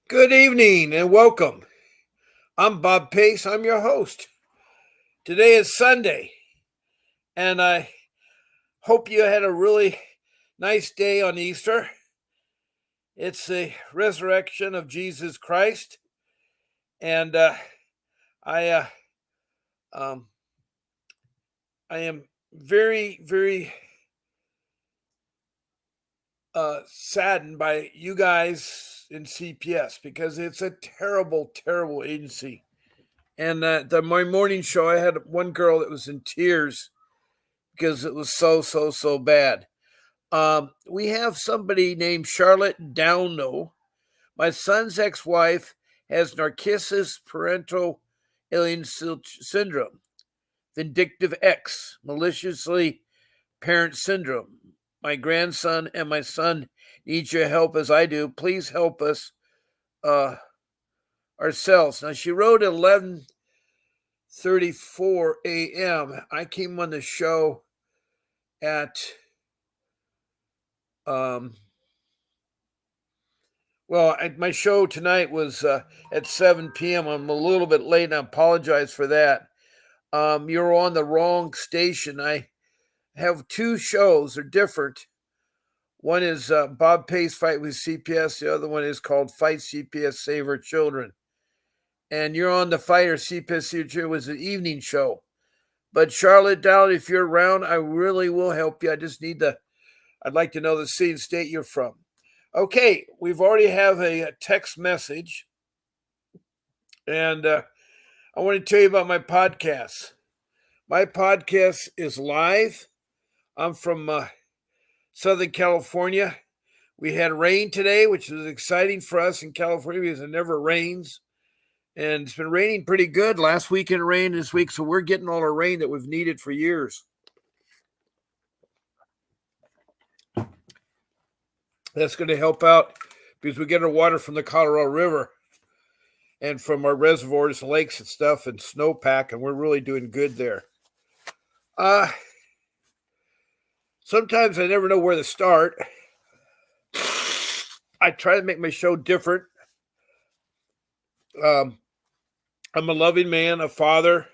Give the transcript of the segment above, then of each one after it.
Good evening and welcome. I'm Bob Pace. I'm your host. Today is Sunday, and I hope you had a really nice day on Easter. It's the resurrection of Jesus Christ, and I uh, um, I am very saddened by you guys in CPS because it's a terrible agency. And my morning show, I had one girl that was in tears because it was so bad. We have somebody named Charlotte Downo. My son's ex-wife has Narcissus parental alien syndrome, vindictive X, maliciously parent syndrome. My grandson and my son need your help as I do. Please help us uh, ourselves. Now she wrote at 11:34 a.m. I came on the show at um, my show tonight was at 7 p.m. I'm a little bit late, and I apologize for that. You're on the wrong station. I have two shows. They're different. One is Bob Pace Fight with CPS. The other one is called Fight CPS Save Our Children. And you're on the Fighter CPS Save Our Children was an evening show. But Charlotte Dowd, if you're around, I really will help you. I'd like to know the city and state you're from. Okay, we've already have a text message, and I want to tell you about my podcast. My podcast is live. I'm from Southern California. We had rain today, which is exciting for us in California because it never rains. And it's been raining pretty good. Last weekend it rained this week, so we're getting all the rain that we've needed for years. That's going to help out because we get our water from the Colorado River and from our reservoirs and lakes and stuff and snowpack, and we're really doing good there. Sometimes I never know where to start. I try to make my show different. I'm a loving man, a father,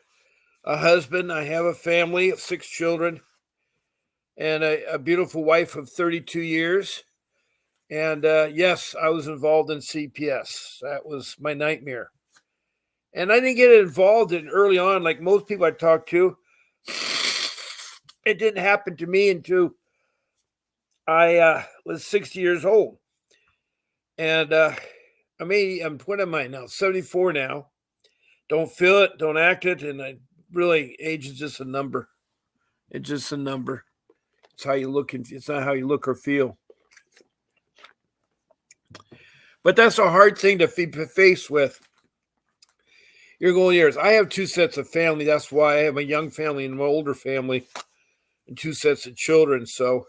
a husband. I have a family of 6 children and a beautiful wife of 32 years. And yes, I was involved in CPS. That was my nightmare. And I didn't get involved in early on, like most people I talked to. It didn't happen to me until I was 60 years old. And what am I now? 74 now. Don't feel it, don't act it. And age is just a number. It's just a number. It's how you look. It's not how you look or feel. But that's a hard thing to be faced with. Your golden years. I have 2 sets of family. That's why I have a young family and an older family and 2 sets of children. So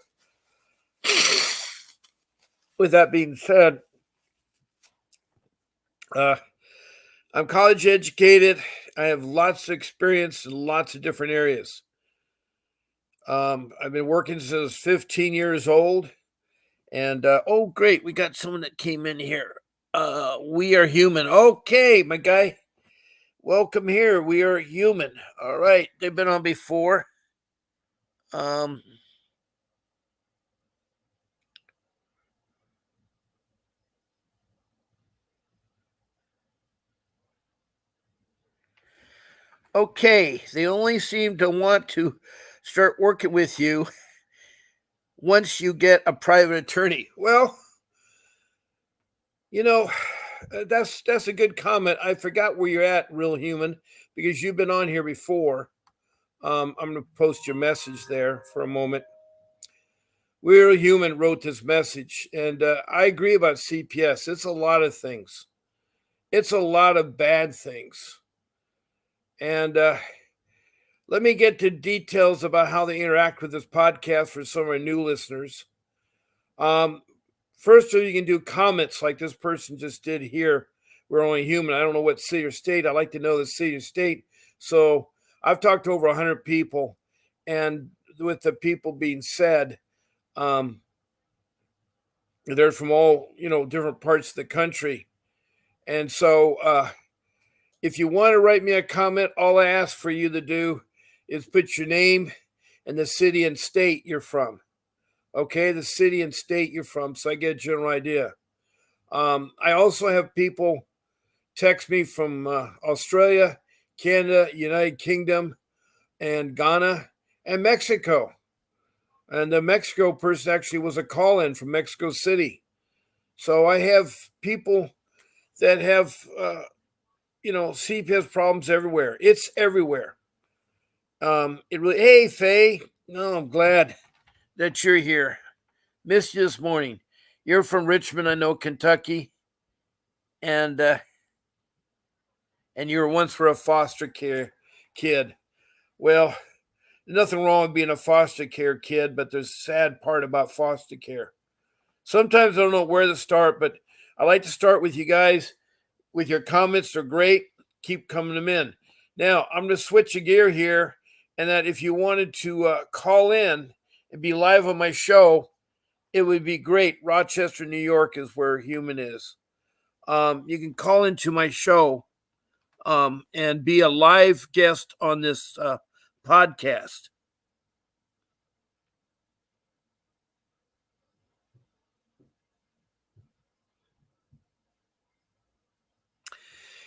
with that being said, I'm college educated. I have lots of experience in lots of different areas. I've been working since I was 15 years old. And, oh, great. We got someone that came in here. We are human. Okay, my guy. Welcome here. We are human. All right. They've been on before. Okay. They only seem to want to start working with you once you get a private attorney. Well, that's a good comment. I forgot where you're at, real human, because you've been on here before. I'm going to post your message there for a moment. Real Human wrote this message, and I agree about CPS. It's a lot of things. It's a lot of bad things. And let me get to details about how they interact with this podcast for some of our new listeners. First, you can do comments like this person just did here. We're only human. I don't know what city or state. I like to know the city or state. So I've talked to over 100 people, and with the people being said, they're from all different parts of the country, And so if you want to write me a comment, all I ask for you to do is put your name and the city and state you're from. Okay, the city and state you're from, so I get a general idea. I also have people text me from Australia, Canada, United Kingdom, and Ghana, and Mexico. And the Mexico person actually was a call in from Mexico City. So I have people that have, CPS problems everywhere. It's everywhere. Hey, Faye. No, I'm glad that you're here. Missed you this morning. You're from Richmond, I know, Kentucky. And you were once for a foster care kid. Well, there's nothing wrong with being a foster care kid, but there's a sad part about foster care. Sometimes I don't know where to start, but I like to start with you guys with your comments. They're great. Keep coming them in. Now, I'm going to switch a gear here, and that if you wanted to call in and be live on my show, it would be great. Rochester, New York is where Human is. You can call into my show and be a live guest on this podcast.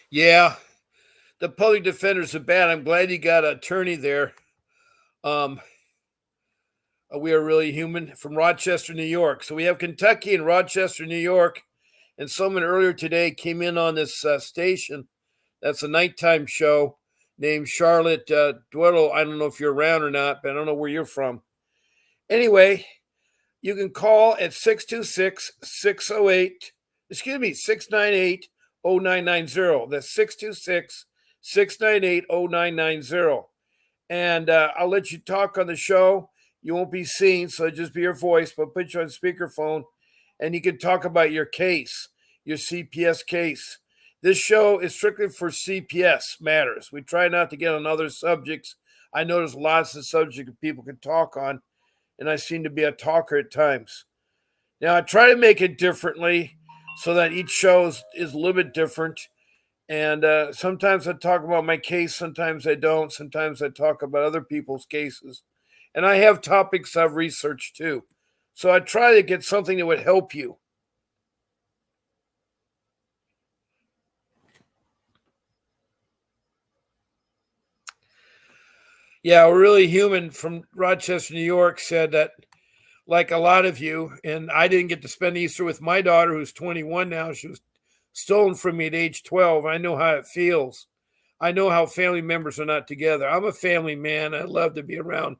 Yeah, the public defenders are bad. I'm glad you got an attorney there. We are really human from Rochester, New York. So we have Kentucky and Rochester, New York. And someone earlier today came in on this station. That's a nighttime show named Charlotte Dweddle. I don't know if you're around or not, but I don't know where you're from. Anyway, you can call at 698 0990. That's 698 0990. And I'll let you talk on the show. You won't be seen, so just be your voice, but put you on speakerphone, and you can talk about your case, your CPS case. This show is strictly for CPS matters. We try not to get on other subjects. I know there's lots of subjects people can talk on, and I seem to be a talker at times. Now, I try to make it differently so that each show is a little bit different. And sometimes I talk about my case, sometimes I don't. Sometimes I talk about other people's cases. And I have topics I've researched too. So I try to get something that would help you. Yeah, we're really human from Rochester, New York said that, like a lot of you, and I didn't get to spend Easter with my daughter, who's 21 now. She was stolen from me at age 12. I know how it feels. I know how family members are not together. I'm a family man. I love to be around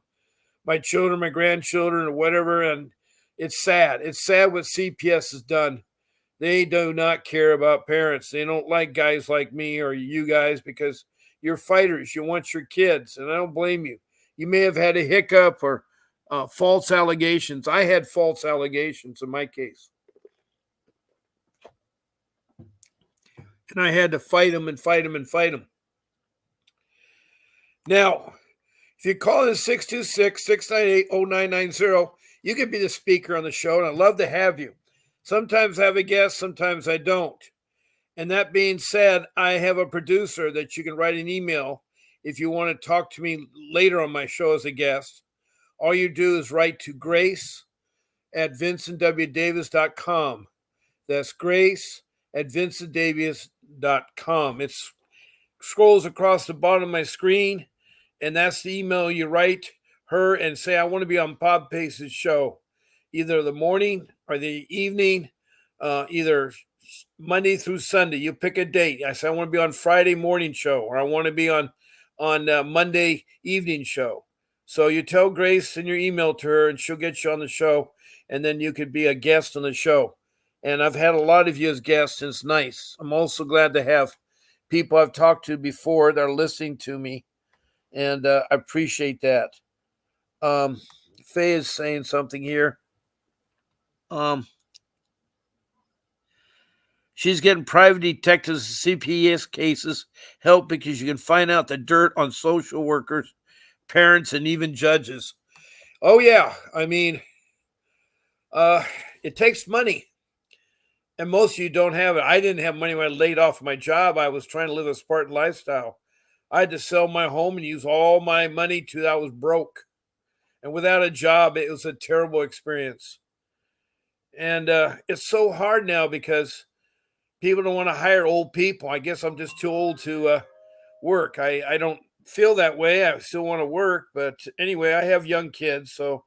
my children, my grandchildren, or whatever. And it's sad. It's sad what CPS has done. They do not care about parents. They don't like guys like me or you guys because you're fighters. You want your kids, and I don't blame you. You may have had a hiccup or false allegations. I had false allegations in my case. And I had to fight them and fight them and fight them. Now, if you call in 626 698 0990, you can be the speaker on the show, and I'd love to have you. Sometimes I have a guest, sometimes I don't. And that being said, I have a producer that you can write an email if you want to talk to me later on my show as a guest. All you do is write to Grace at vincentwdavis.com. That's Grace at vincentdavis.com. It scrolls across the bottom of my screen, and that's the email you write her and say, I want to be on Bob Pace's show, either the morning or the evening, either Monday through Sunday. You pick a date. I say, I want to be on Friday morning show, or I want to be on Monday evening show. So you tell Grace in your email to her, and she'll get you on the show, and then you could be a guest on the show. And I've had a lot of you as guests, and it's nice. I'm also glad to have people I've talked to before that are listening to me, and I appreciate that. Faye is saying something here. She's getting private detectives, CPS cases help because you can find out the dirt on social workers, parents, and even judges. Oh, yeah. I mean, it takes money. And most of you don't have it. I didn't have money when I laid off my job. I was trying to live a Spartan lifestyle. I had to sell my home and use all my money to I was broke. And without a job, it was a terrible experience. And it's so hard now because people don't want to hire old people. I guess I'm just too old to work. I don't feel that way. I still want to work. But anyway, I have young kids. So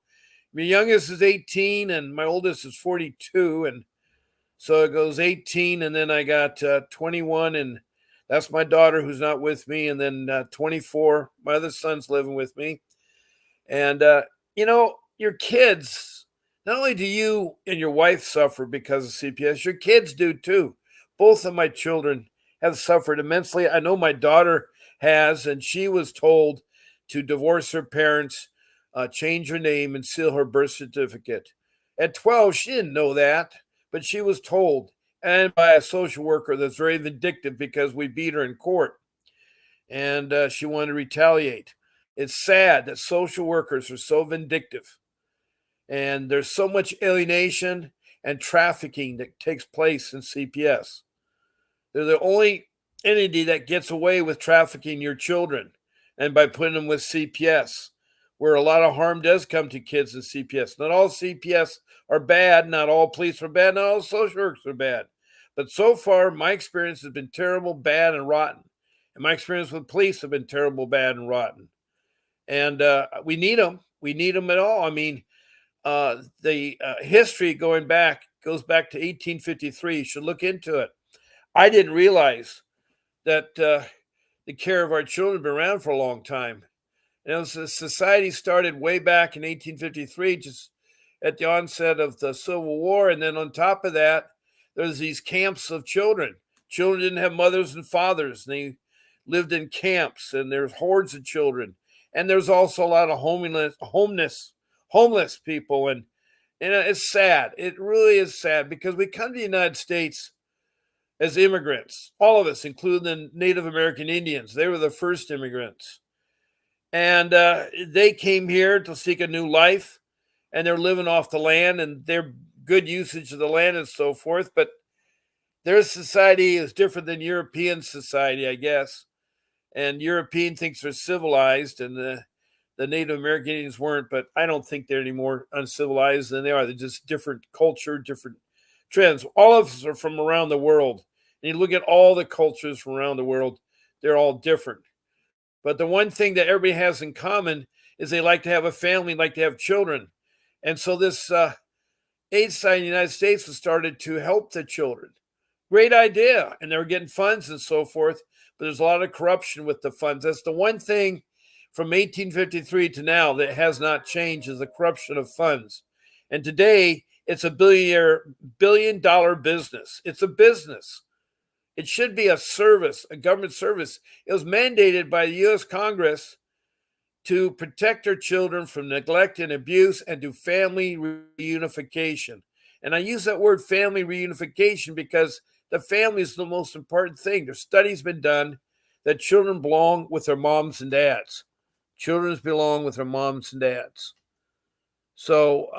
my youngest is 18 and my oldest is 42. And so it goes 18. And then I got 21. And that's my daughter who's not with me. And then 24. My other son's living with me. And, your kids, not only do you and your wife suffer because of CPS, your kids do too. Both of my children have suffered immensely. I know my daughter has, and she was told to divorce her parents, change her name, and seal her birth certificate. At 12, she didn't know that, but she was told, and by a social worker that's very vindictive because we beat her in court, and she wanted to retaliate. It's sad that social workers are so vindictive, and there's so much alienation and trafficking that takes place in CPS. They're the only entity that gets away with trafficking your children and by putting them with CPS, where a lot of harm does come to kids in CPS. Not all CPS are bad, not all police are bad, not all social workers are bad. But so far, my experience has been terrible, bad, and rotten. And my experience with police have been terrible, bad, and rotten. And we need them. We need them at all. I mean, the history goes back to 1853. You should look into it. I didn't realize that the care of our children has been around for a long time. And the society started way back in 1853, just at the onset of the Civil War. And then on top of that, there's these camps of children. Children didn't have mothers and fathers. And they lived in camps, and there's hordes of children. And there's also a lot of homeless people. And it's sad. It really is sad because we come to the United States as immigrants, all of us, including the Native American Indians. They were the first immigrants. And they came here to seek a new life, and they're living off the land, and their good usage of the land and so forth. But their society is different than European society, I guess. And European thinks they're civilized, and the Native American Indians weren't, but I don't think they're any more uncivilized than they are. They're just different culture, different trends. All of us are from around the world. And you look at all the cultures from around the world, they're all different. But the one thing that everybody has in common is they like to have a family, like to have children. And so this aid society in the United States was started to help the children. Great idea. And they were getting funds and so forth. But there's a lot of corruption with the funds. That's the one thing from 1853 to now that has not changed is the corruption of funds. And today it's a billion-dollar business. It's a business. It should be a service, a government service. It was mandated by the U.S. Congress to protect our children from neglect and abuse and do family reunification. And I use that word family reunification because the family is the most important thing. There's studies been done that children belong with their moms and dads. Children belong with their moms and dads. So,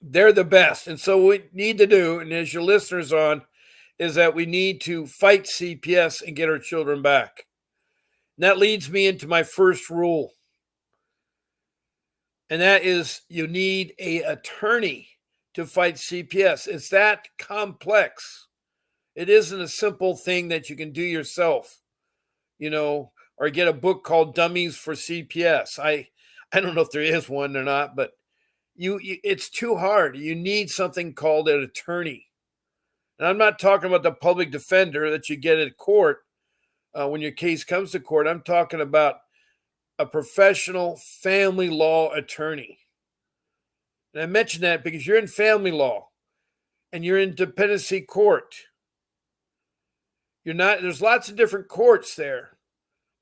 they're the best. And so what we need to do, and as your listeners on, is that we need to fight CPS and get our children back. And that leads me into my first rule. And that is you need an attorney to fight CPS. It's that complex. It isn't a simple thing that you can do yourself, or get a book called Dummies for CPS. I don't know if there is one or not, but it's too hard. You need something called an attorney. And I'm not talking about the public defender that you get at court when your case comes to court. I'm talking about a professional family law attorney. And I mention that because you're in family law and you're in dependency court. There's lots of different courts there.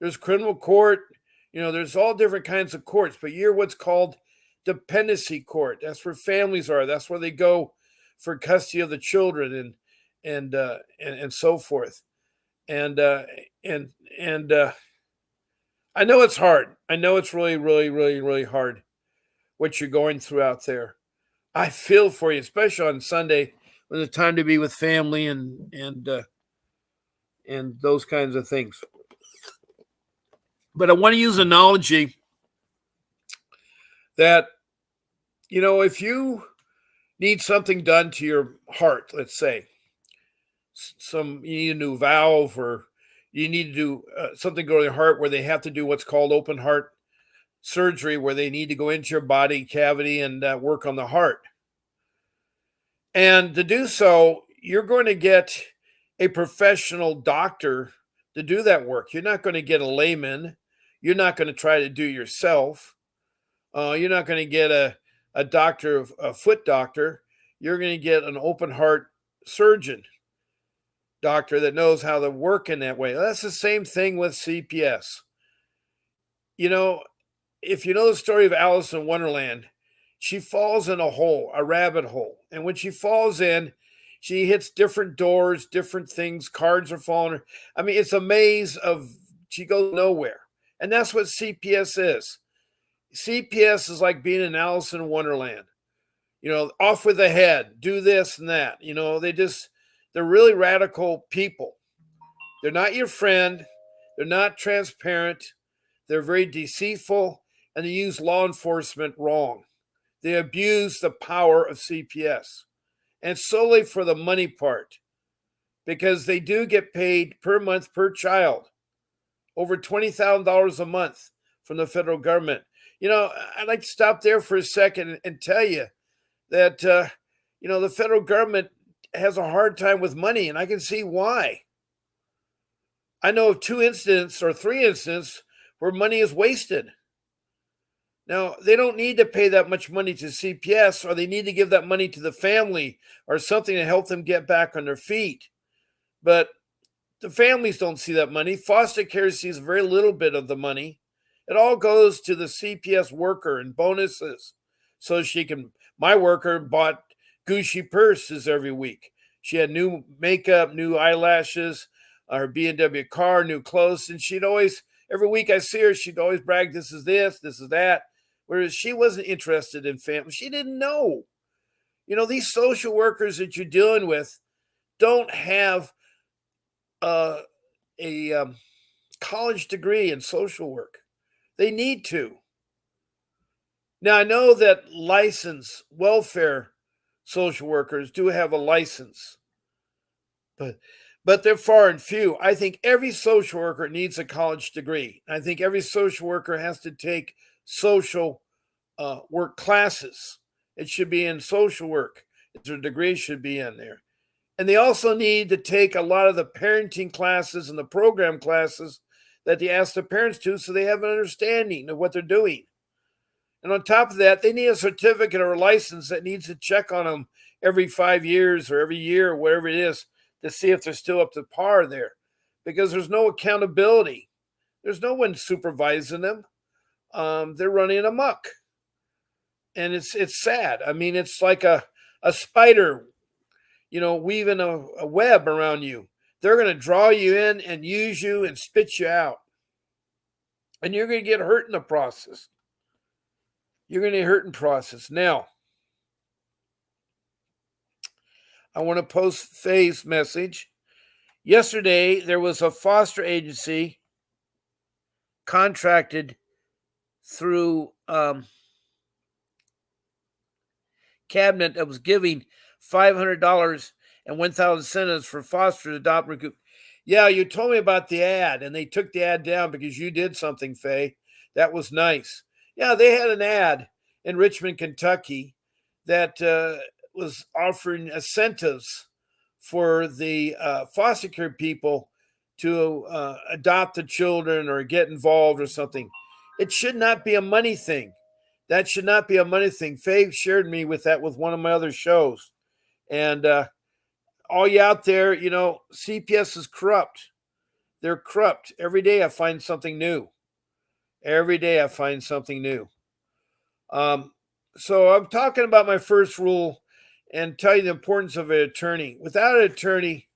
There's criminal court, there's all different kinds of courts, but you're what's called dependency court. That's where families are. That's where they go for custody of the children and so forth. And I know it's hard. I know it's really, really, really, really hard. what you're going through out there. I feel for you, especially on Sunday when it's time to be with family and those kinds of things. But I want to use an analogy that, if you need something done to your heart, let's say, you need a new valve, or you need to do something go to your heart where they have to do what's called open heart surgery, where they need to go into your body cavity and work on the heart. And to do so, you're going to get a professional doctor to do that work. You're not going to get a layman. You're not going to try to do it yourself. You're not going to get a doctor, a foot doctor. You're going to get an open heart surgeon doctor that knows how to work in that way. That's the same thing with CPS. If you know the story of Alice in Wonderland, she falls in a hole, a rabbit hole. And when she falls in, she hits different doors, different things, cards are falling. I mean, it's a maze she goes nowhere. And that's what CPS is. CPS is like being in Alice in Wonderland. Off with the head, do this and that. They're really radical people. They're not your friend. They're not transparent. They're very deceitful, and they use law enforcement wrong. They abuse the power of CPS, and solely for the money part, because they do get paid per month per child, over $20,000 a month from the federal government. I'd like to stop there for a second and tell you that, the federal government has a hard time with money, and I can see why. I know of 2 incidents or 3 incidents where money is wasted. Now, they don't need to pay that much money to CPS, or they need to give that money to the family or something to help them get back on their feet. But the families don't see that money. Foster care sees very little bit of the money. It all goes to the CPS worker and bonuses. So my worker bought Gucci purses every week. She had new makeup, new eyelashes, her BMW car, new clothes. And every week I see her, she'd always brag, this is that. Whereas she wasn't interested in family. She didn't know. These social workers that you're dealing with don't have a college degree in social work. They need to. Now, I know that licensed welfare social workers do have a license, but they're far and few. I think every social worker needs a college degree. I think every social worker has to take social work classes. It should be in social work. Their degree should be in there. And they also need to take a lot of the parenting classes and the program classes that they ask the parents to, so they have an understanding of what they're doing. And on top of that, they need a certificate or a license that needs to check on them every 5 years or every year or whatever it is to see if they're still up to par there, because there's no accountability. There's no one supervising them. They're running amok. And it's sad. I mean, it's like a spider, weaving a web around you. They're going to draw you in and use you and spit you out. And you're going to get hurt in the process. Now, I want to post Faye's message. Yesterday, there was a foster agency contracted through cabinet that was giving $500 and 1,000 incentives for foster to adopt recoup. Yeah, you told me about the ad, and they took the ad down because you did something, Faye. That was nice. Yeah, they had an ad in Richmond, Kentucky that was offering incentives for the foster care people to adopt the children or get involved or something. It should not be a money thing. That should not be a money thing. Faye shared me with that with one of my other shows. And all you out there, CPS is corrupt. They're corrupt. Every day I find something new. So I'm talking about my first rule and tell you the importance of an attorney. Without an attorney,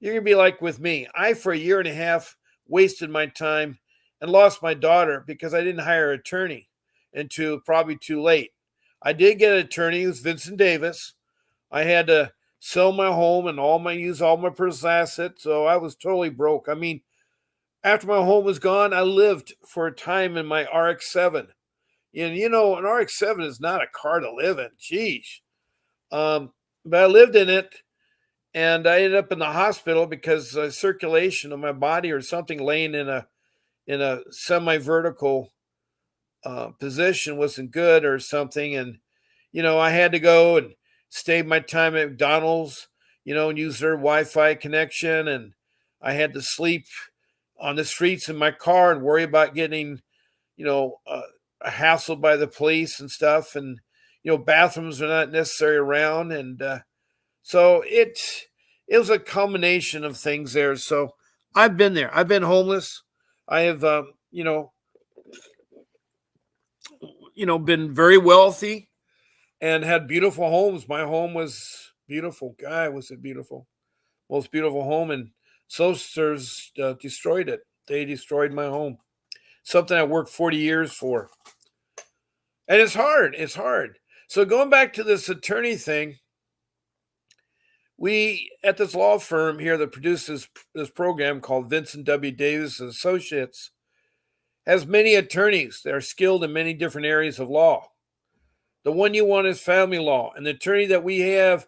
you're going to be like with me. I, for a year and a half, wasted my time and lost my daughter because I didn't hire an attorney until probably too late. I did get an attorney. It was Vincent Davis. I had to sell my home and use all my personal assets, so I was totally broke. I mean, after my home was gone, I lived for a time in my RX-7. And an RX-7 is not a car to live in. Jeez. But I lived in it, and I ended up in the hospital because circulation of my body or something laying in a semi-vertical position wasn't good or something. And I had to go and stay my time at McDonald's, and use their Wi-Fi connection, and I had to sleep on the streets in my car and worry about getting, you know, uh, hassled by the police and stuff. And bathrooms are not necessarily around, and so it was a combination of things there. So I've been there. I've been homeless. I have, been very wealthy and had beautiful homes. My home was beautiful. God, was it beautiful? Most beautiful home. And Sociers destroyed it. They destroyed my home. Something I worked 40 years for. And it's hard. It's hard. So going back to this attorney thing, we at this law firm here that produces this program called Vincent W. Davis and Associates has many attorneys that are skilled in many different areas of law. The one you want is family law. And the attorney that we have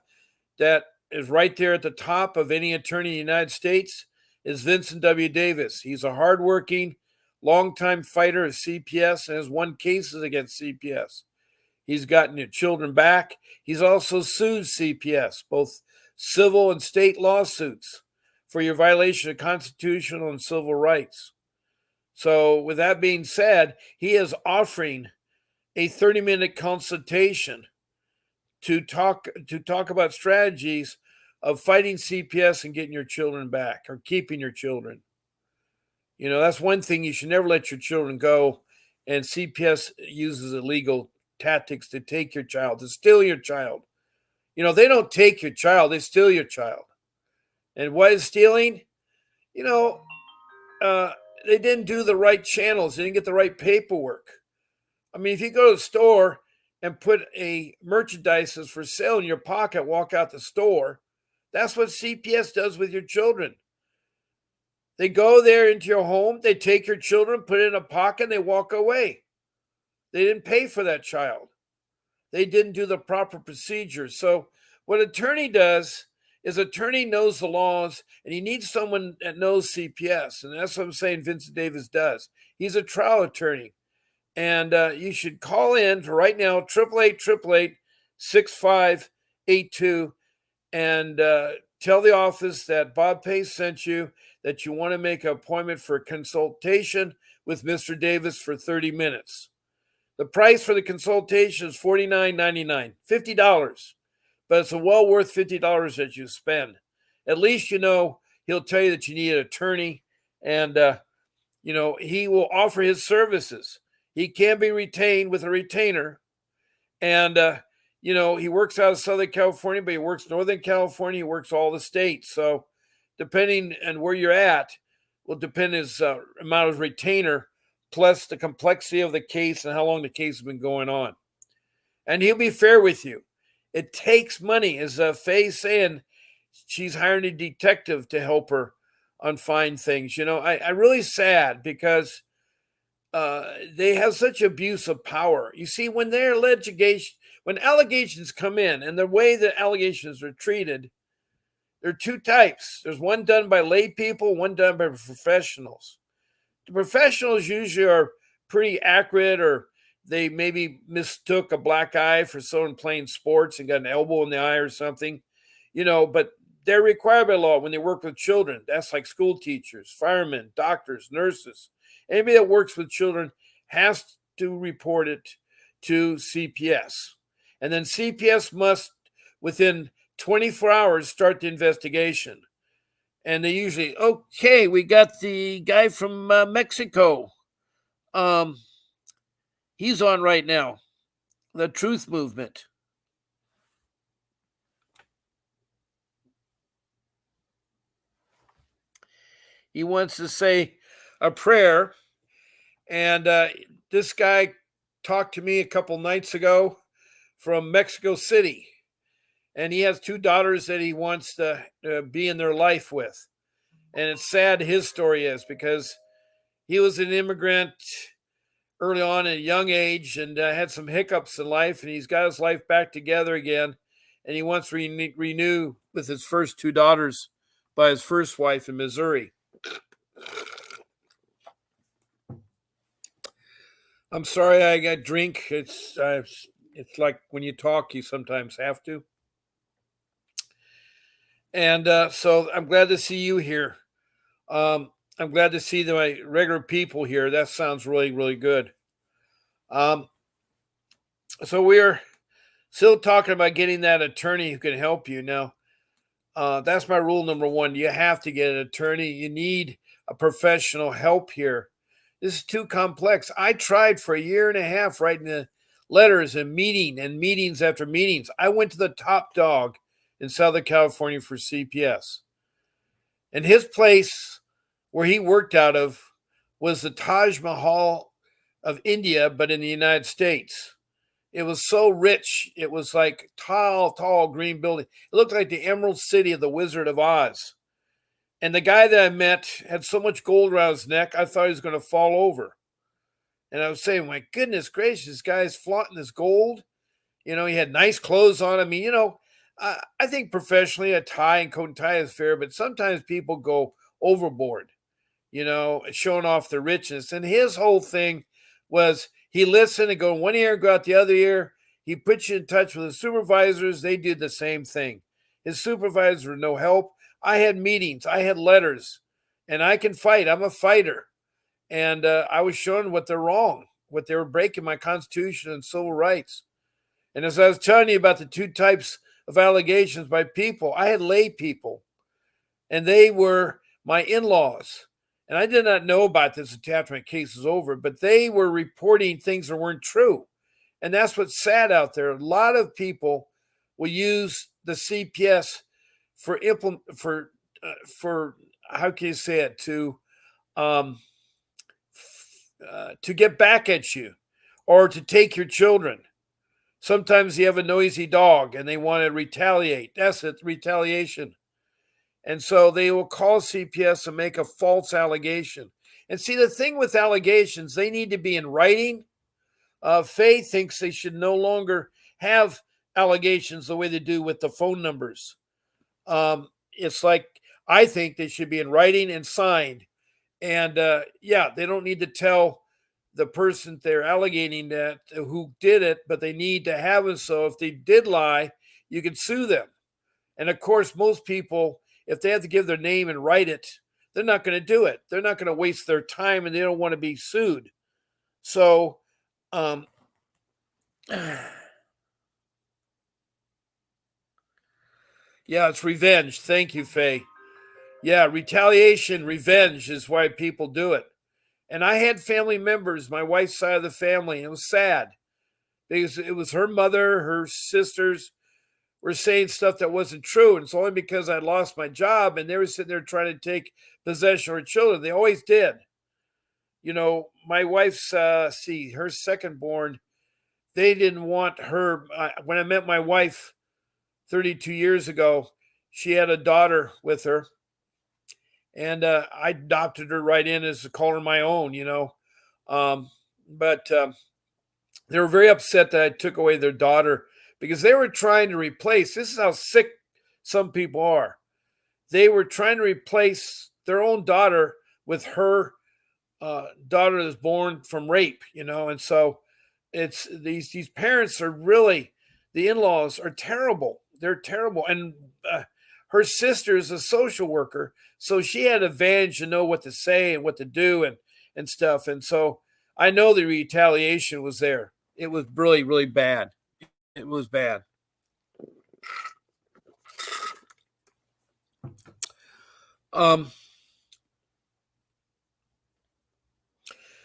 that is right there at the top of any attorney in the United States is Vincent W. Davis. He's a hardworking, longtime fighter at CPS and has won cases against CPS. He's gotten your children back. He's also sued CPS, both civil and state lawsuits for your violation of constitutional and civil rights. So, with that being said, he is offering a 30-minute consultation to talk about strategies of fighting CPS and getting your children back or keeping your children. That's one thing. You should never let your children go, and CPS uses illegal tactics to take your child, to steal your child. They don't take your child, they steal your child. And what is stealing? You know, they didn't do the right channels, they didn't get the right paperwork. I mean, if you go to the store and put a merchandise that's for sale in your pocket, walk out the store, that's what CPS does with your children. They go there into your home, they take your children, put it in a pocket, and they walk away. They didn't pay for that child. They didn't do the proper procedures. So what attorney does is attorney knows the laws, and he needs someone that knows CPS. And that's what I'm saying Vincent Davis does. He's a trial attorney. And you should call in to right now, 888-888-6582, and tell the office that Bob Pace sent you, that you want to make an appointment for a consultation with Mr. Davis for 30 minutes. The price for the consultation is $49.99, $50, but it's well worth $50 that you spend. At least he'll tell you that you need an attorney, and he will offer his services. He can be retained with a retainer, and he works out of Southern California, but he works Northern California. He works all the states. So depending on where you're at will depend his amount of retainer, plus the complexity of the case and how long the case has been going on. And he'll be fair with you. It takes money. As Faye's saying, she's hiring a detective to help her on find things. I'm really sad because they have such abuse of power. You see, when allegations come in, and the way that allegations are treated, there are two types. There's one done by lay people, one done by professionals. The professionals usually are pretty accurate, or they maybe mistook a black eye for someone playing sports and got an elbow in the eye or something, but they're required by law when they work with children. That's like school teachers, firemen, doctors, nurses. Anybody that works with children has to report it to CPS. And then CPS must, within 24 hours, start the investigation. And they usually, okay, we got the guy from Mexico. He's on right now, the Truth Movement. He wants to say a prayer. And this guy talked to me a couple nights ago from Mexico City, and he has two daughters that he wants to be in their life with. And it's sad his story is because he was an immigrant early on at a young age and had some hiccups in life, and he's got his life back together again. And he wants to renew with his first two daughters by his first wife in Missouri. I'm sorry I got drink. It's like when you talk, you sometimes have to. And so I'm glad to see you here. I'm glad to see my regular people here. That sounds really, really good. Um, so we're still talking about getting that attorney who can help you. Now, that's my rule number one. You have to get an attorney. You need a professional help here. This is too complex. I tried for a year and a half writing the letters and meetings after meetings. I went to the top dog in Southern California for CPS. And his place where he worked out of was the Taj Mahal of India, but in the United States. It was so rich. It was like tall green building. It looked like the Emerald City of the Wizard of Oz. And the guy that I met had so much gold around his neck, I thought he was going to fall over. And I was saying, my goodness gracious, this guy's flaunting this gold. He had nice clothes on. I mean, I think professionally a tie and coat and tie is fair, but sometimes people go overboard, showing off their richness. And his whole thing was he listened and go in one ear and go out the other ear. He put you in touch with his supervisors. They did the same thing. His supervisors were no help. I had meetings. I had letters. And I can fight. I'm a fighter. And I was showing what they're wrong, what they were breaking my Constitution and civil rights. And as I was telling you about the two types of allegations by people, I had lay people. And they were my in-laws. And I did not know about this until after my case was over, but they were reporting things that weren't true. And that's what's sad out there. A lot of people will use the CPS for how can you say it, to get back at you or to take your children. Sometimes you have a noisy dog and they want to retaliate. That's it, retaliation. And so they will call CPS and make a false allegation. And see, the thing with allegations, they need to be in writing. Faye thinks they should no longer have allegations the way they do with the phone numbers. It's like, I think they should be in writing and signed. And they don't need to tell the person they're allegating that who did it, but they need to have it. So if they did lie, you can sue them. And of course, most people, if they have to give their name and write it, they're not going to do it. They're not going to waste their time and they don't want to be sued. So, it's revenge. Thank you, Faye. Yeah, retaliation, revenge is why people do it. And I had family members, my wife's side of the family, and it was sad because it was her mother, her sisters were saying stuff that wasn't true. And it's only because I lost my job and they were sitting there trying to take possession of her children. They always did. My wife's, her second born, they didn't want her. When I met my wife 32 years ago, she had a daughter with her. And I adopted her right in as a call her my own, But they were very upset that I took away their daughter because they were trying to replace. This is how sick some people are. They were trying to replace their own daughter with her daughter that's born from rape, And so it's these parents are really, the in-laws are terrible. They're terrible. And her sister is a social worker, so she had advantage to know what to say and what to do and stuff. And so I know the retaliation was there. It was really, really bad. It was bad.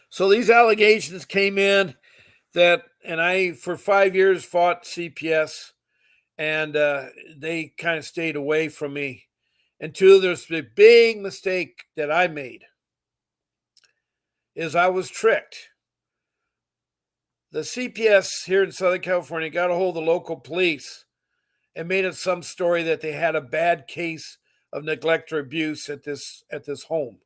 So these allegations came in and I, for 5 years, fought CPS, and they kind of stayed away from me until there's a big mistake that I made is I was tricked. The CPS here in Southern California got a hold of the local police and made it some story that they had a bad case of neglect or abuse at this home,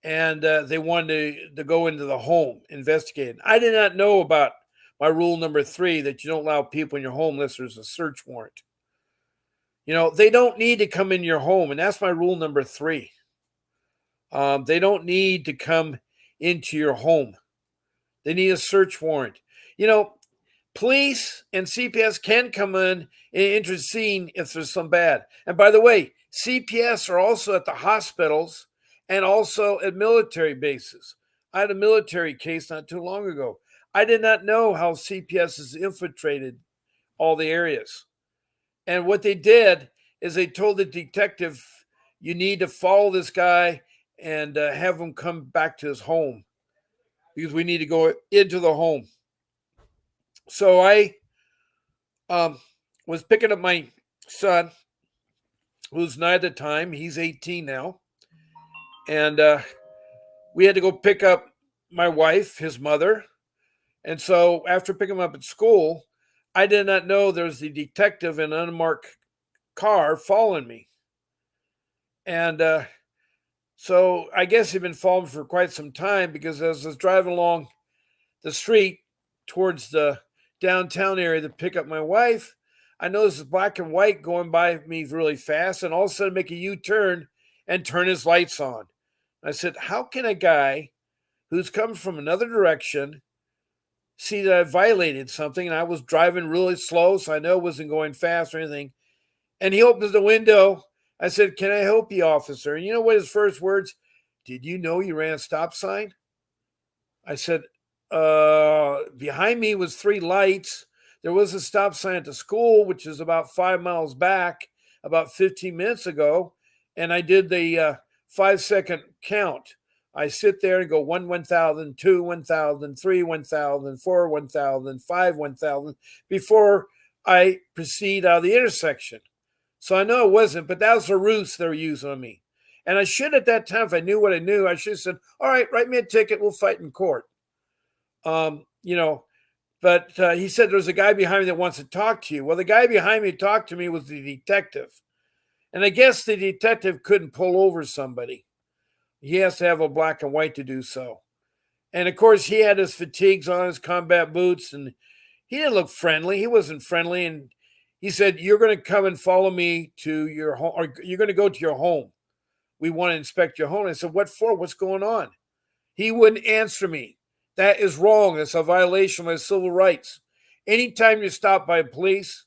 and they wanted to go into the home, investigate. I did not know about my rule number 3 that you don't allow people in your home unless there's a search warrant. They don't need to come in your home, and that's my rule number 3. They don't need to come into your home. They need a search warrant. You know, Police and CPS can come in and intercede if there's some bad. And by the way, CPS are also at the hospitals and also at military bases. I had a military case not too long ago. I did not know how CPS has infiltrated all the areas. And what they did is they told the detective, you need to follow this guy and have him come back to his home because we need to go into the home. So I was picking up my son, who's 9 at the time. He's 18 now. And we had to go pick up my wife, his mother. And so after picking him up at school, I did not know there was a detective in an unmarked car following me. And so I guess he'd been following for quite some time, because as I was driving along the street towards the downtown area to pick up my wife, I noticed this black and white going by me really fast, and all of a sudden make a U-turn and turn his lights on. I said, how can a guy who's come from another direction see that I violated something? And I was driving really slow, so I know it wasn't going fast or anything. And he opens the window. I said, can I help you, officer? And you know what his first words? Did you know you ran a stop sign? I said, behind me was 3 lights. There was a stop sign at the school, which is about 5 miles back, about 15 minutes ago. And I did the 5-second count. I sit there and go 1, 1,000, 2, 1,000, 3, 1,000, 4, 1,000, 5, 1,000 before I proceed out of the intersection. So I know it wasn't, but that was the ruse they were using on me. And I should, at that time, if I knew what I knew, I should have said, all right, write me a ticket. We'll fight in court. But he said, there's a guy behind me that wants to talk to you. Well, the guy behind me talked to me was the detective. And I guess the detective couldn't pull over somebody. He has to have a black and white to do so. And of course, he had his fatigues on, his combat boots, and he didn't look friendly. He wasn't friendly. And he said, you're going to come and follow me to your home, or you're going to go to your home. We want to inspect your home. I said, what for? What's going on? He wouldn't answer me. That is wrong. That's a violation of my civil rights. Anytime you're stopped by police,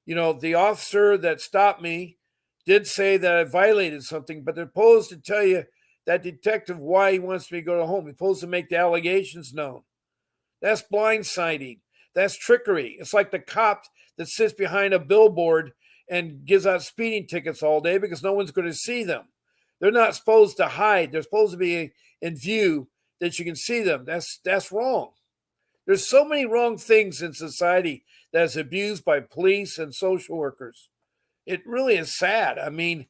the officer that stopped me did say that I violated something, but they're supposed to tell you, that detective, why he wants me to go to home. He's supposed to make the allegations known. That's blindsiding. That's trickery. It's like the cop that sits behind a billboard and gives out speeding tickets all day because no one's going to see them. They're not supposed to hide. They're supposed to be in view that you can see them. That's wrong. There's so many wrong things in society that is abused by police and social workers. It really is sad. And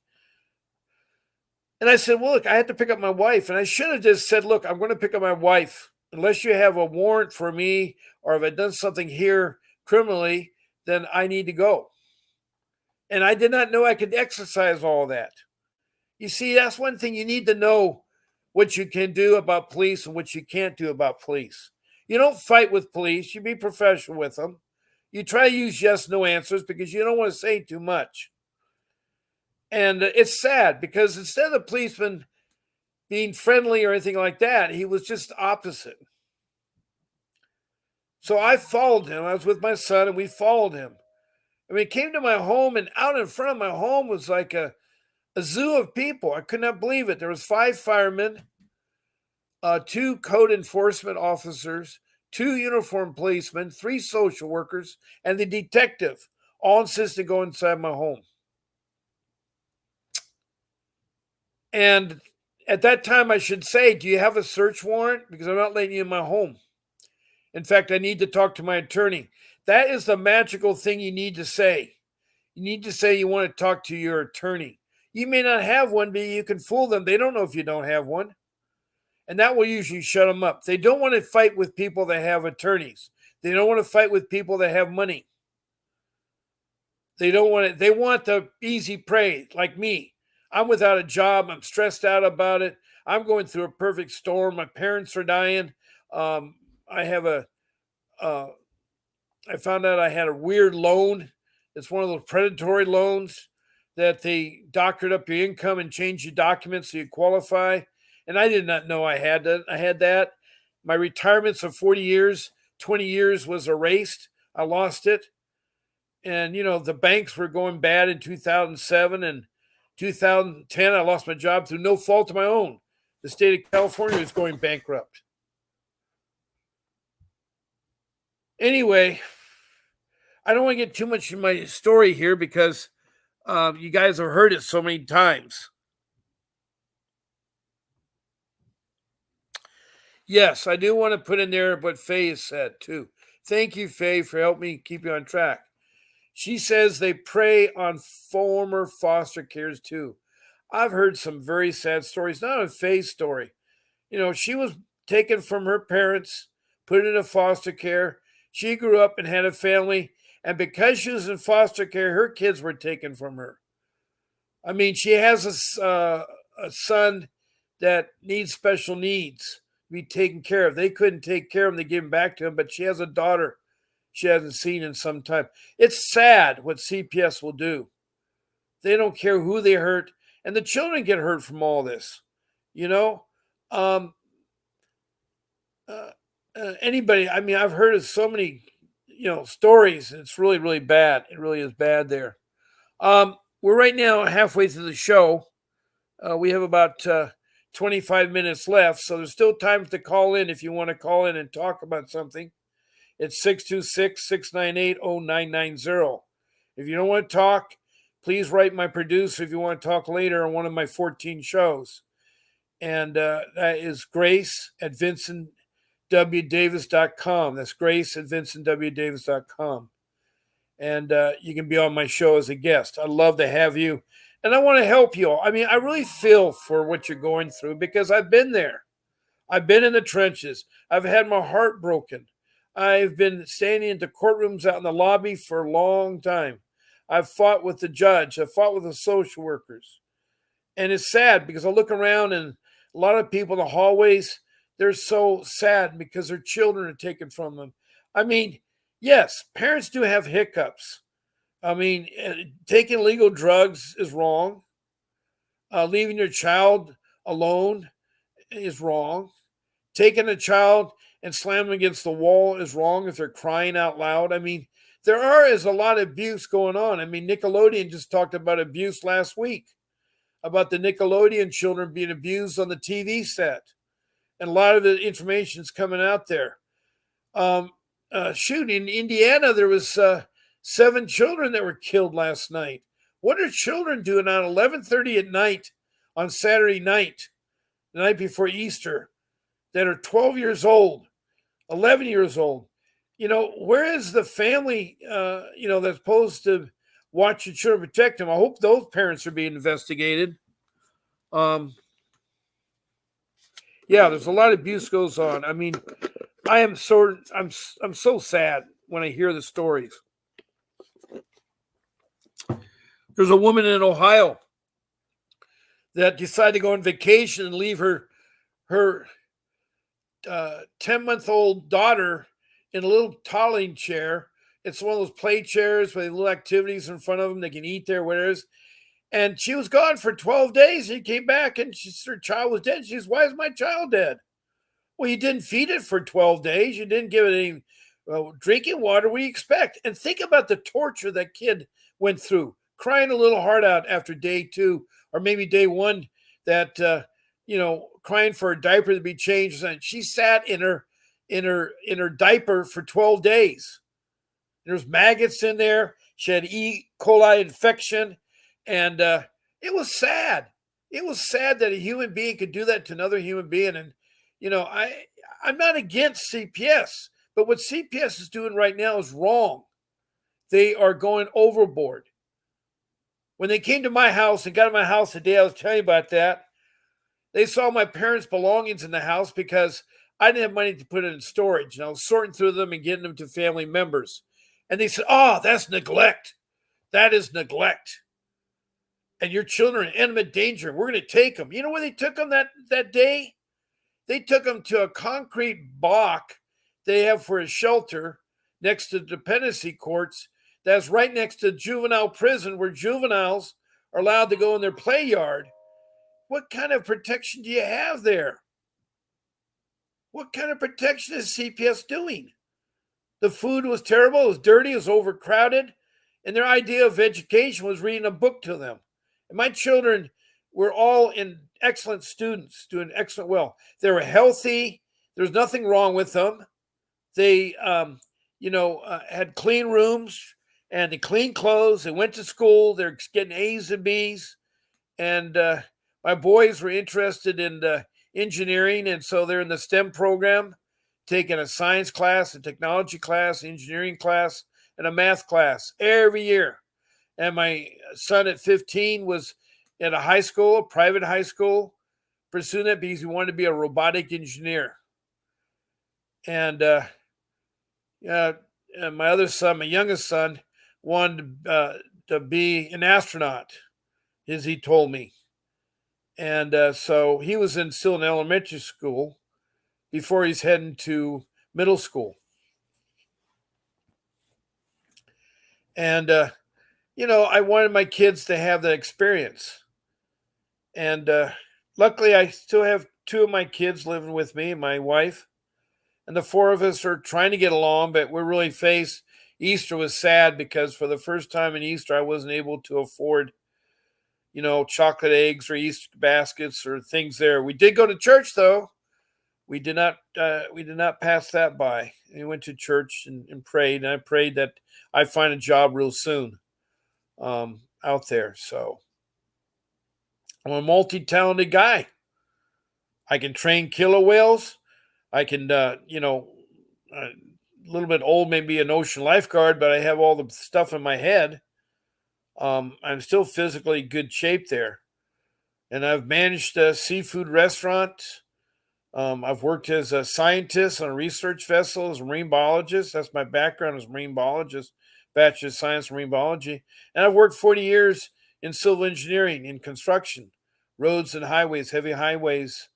I said, well, look, I had to pick up my wife. And I should have just said, look, I'm going to pick up my wife. Unless you have a warrant for me, or if I've done something here criminally, then I need to go. And I did not know I could exercise all that. You see, that's one thing. You need to know what you can do about police and what you can't do about police. You don't fight with police. You be professional with them. You try to use yes, no answers because you don't want to say too much. And it's sad because instead of the policeman being friendly or anything like that, he was just opposite. So I followed him. I was with my son and we followed him. He came to my home, and out in front of my home was like a zoo of people. I could not believe it. There was 5 firemen, 2 code enforcement officers, 2 uniformed policemen, 3 social workers, and the detective all insisted to go inside my home. And at that time, I should say, do you have a search warrant? Because I'm not letting you in my home. In fact, I need to talk to my attorney. That is the magical thing you need to say. You need to say you want to talk to your attorney. You may not have one, but you can fool them. They don't know if you don't have one. And that will usually shut them up. They don't want to fight with people that have attorneys. They don't want to fight with people that have money. They don't want it. They want the easy prey, like me. I'm without a job. I'm stressed out about it. I'm going through a perfect storm. My parents are dying. Um, I have a. Uh, I found out I had a weird loan. It's one of those predatory loans that they doctored up your income and changed your documents so you qualify. And I did not know I had that. I had that. My retirement's of 40 years. 20 years was erased. I lost it. And the banks were going bad in 2007 and 2010. I lost my job through no fault of my own. The state of California was going bankrupt. Anyway, I don't want to get too much in my story here because you guys have heard it so many times. Yes, I do want to put in there what Faye has said too. Thank you, Faye, for helping me keep you on track. She says they prey on former foster cares too. I've heard some very sad stories, not a Faye's story. She was taken from her parents, put into foster care. She grew up and had a family. And because she was in foster care, her kids were taken from her. I mean, she has a son that needs special needs to be taken care of. They couldn't take care of him. They gave him back to him, but she has a daughter she hasn't seen in some time. It's sad what CPS will do. They don't care who they hurt, and the children get hurt from all this. You know, um, anybody. I mean, I've heard of so many, stories. It's really, really bad. It really is bad there. We're right now halfway through the show. We have about 25 minutes left, so there's still time to call in if you want to call in and talk about something. It's 626-698-0990. If you don't want to talk, please write my producer if you want to talk later on one of my 14 shows. And that is Grace at VincentWDavis.com. That's Grace at VincentWDavis.com. And you can be on my show as a guest. I'd love to have you. And I want to help you all. I mean, I really feel for what you're going through because I've been there. I've been in the trenches. I've had my heart broken. I've been standing in the courtrooms out in the lobby for a long time. I've fought with the judge. I've fought with the social workers. And it's sad because I look around and a lot of people in the hallways, they're so sad because their children are taken from them. I mean, yes, parents do have hiccups. I mean, taking illegal drugs is wrong. Leaving your child alone is wrong. Taking a child and slamming them against the wall is wrong if they're crying out loud. I mean, is a lot of abuse going on. I mean, Nickelodeon just talked about abuse last week, about the Nickelodeon children being abused on the TV set. And a lot of the information is coming out there. In Indiana, there was 7 children that were killed last night. What are children doing at 11:30 at night on Saturday night, the night before Easter, that are 12 years old, 11 years old? Where is the family, that's supposed to watch your children, protect them? I hope those parents are being investigated. Yeah, there's a lot of abuse goes on. I mean, I'm so sad when I hear the stories. There's a woman in Ohio that decided to go on vacation and leave her 10-month-old daughter in a little toddling chair. It's one of those play chairs with little activities in front of them. They can eat there, whatever it is. And she was gone for 12 days. She came back and her child was dead. She says, "Why is my child dead?" Well, you didn't feed it for 12 days. You didn't give it any drinking water. What do you expect? And think about the torture that kid went through, crying a little heart out after day 2 or maybe day 1, that crying for a diaper to be changed. And she sat in her diaper for 12 days. There's maggots in there. She had E. coli infection, and it was sad. It was sad that a human being could do that to another human being. And I'm not against CPS, but what CPS is doing right now is wrong. They are going overboard. When they came to my house and got in my house the day I was telling you about that, They saw my parents' belongings in the house because I didn't have money to put it in storage. And I was sorting through them and getting them to family members. And they said, "Oh, that's neglect. That is neglect. And your children are in imminent danger. We're going to take them." You know where they took them that day? They took them to a concrete block they have for a shelter next to dependency courts that's right next to juvenile prison where juveniles are allowed to go in their play yard. What kind of protection do you have there? What kind of protection is CPS doing? The food was terrible, it was dirty, it was overcrowded, and their idea of education was reading a book to them. And my children were all in excellent students, doing excellent well. They were healthy. There was nothing wrong with them. They, had clean rooms and they clean clothes. They went to school. They're getting A's and B's. And my boys were interested in engineering, and so they're in the STEM program, taking a science class, a technology class, engineering class, and a math class every year. And my son at 15 was at a high school, a private high school, pursuing it because he wanted to be a robotic engineer. And and my other son, my youngest son, wanted to be an astronaut, as he told me. And so he was still in elementary school before he's heading to middle school. And, I wanted my kids to have that experience. And luckily, I still have two of my kids living with me and my wife. And the four of us are trying to get along, but we're really faced. Easter was sad because for the first time in Easter, I wasn't able to afford, chocolate eggs or Easter baskets or things there. We did go to church though. We did not pass that by. We went to church and prayed, and I prayed that I find a job real soon out there. So I'm a multi-talented guy. I can train killer whales. I can, a little bit old, maybe an ocean lifeguard, but I have all the stuff in my head. I'm still physically good shape there, and I've managed a seafood restaurant. I've worked as a scientist on a research vessel as a marine biologist. That's my background as a marine biologist, Bachelor of Science in Marine Biology. And I've worked 40 years in civil engineering, in construction, roads and highways, heavy highways.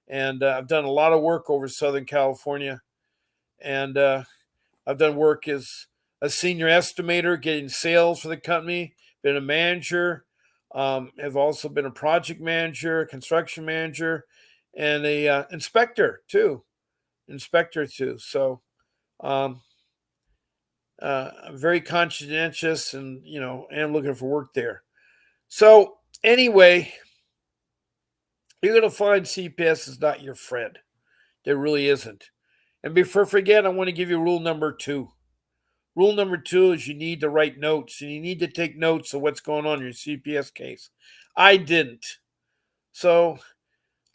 And I've done a lot of work over Southern California. And I've done work as a senior estimator, getting sales for the company, been a manager, have also been a project manager, a construction manager, and a inspector too. So um, I'm very conscientious, and am looking for work there. So anyway, you're going to find CPS is not your friend. There really isn't. And before I forget, I want to give you rule number 2. Rule number 2 is you need to write notes, and you need to take notes of what's going on in your CPS case. I didn't. So